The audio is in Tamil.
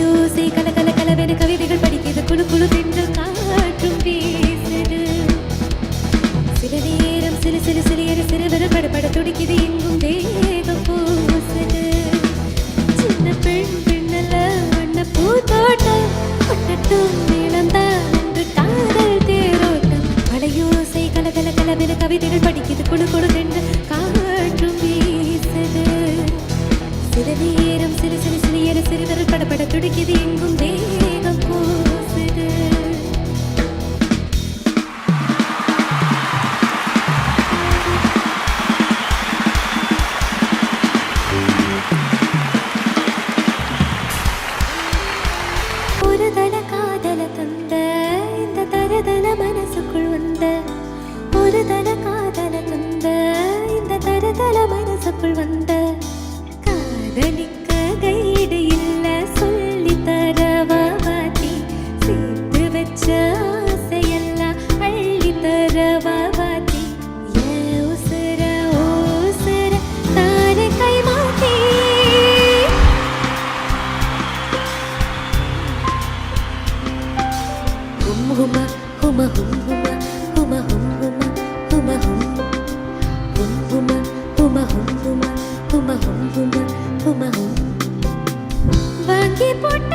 வளையோசை கல கல கலவென கவிதைகள் படிக்கிறது குழு குழு பெண்கள் காற்றும் பேசுது சில நேரம் சில சில சிலையற சிறுவர படப்பட துடிக்குது எங்கும் தேகம் பூசுது சின்ன பெண் பெண்ணல்ல வண்ண பூத்தோட்டம் பட்டட்டும் நீளம்தான் என்று காதல் தேரோட்டம் வளையோசை கல கல கலவென கவிதைகள் படிக்கிறது குழு குழு பெண்கள் காற்றும் வீசுது சில நேரம் சிறு சிறு சிறியர சிறுவர் படப்பட துடிக்குது எங்கும் வேகம் பூசுது ஒரு தல காதல தந்த இந்த தரதல மனசுக்குள் வந்த ஒரு தல காதல தந்த இந்த தரதல மனசுக்குள் வந்த காதலிக்க கைடு இல்ல சொல்லி தரவாதி சேர்த்து வச்ச ஆசையெல்லாம் அள்ளி தரவாதி உசுர ஓசுர தார கை மாத்தி ஹும் ஹுமா ஹுமா ஹும் ஹுமா ஹுமா ஹும் ஹுமா ஹுமா ஹும் ஹுமா ஹுமா ஹும் ஹுமா ஹுமா ஹும் ஹுமா ஹுமா ஹும் வாங்கி போட்ட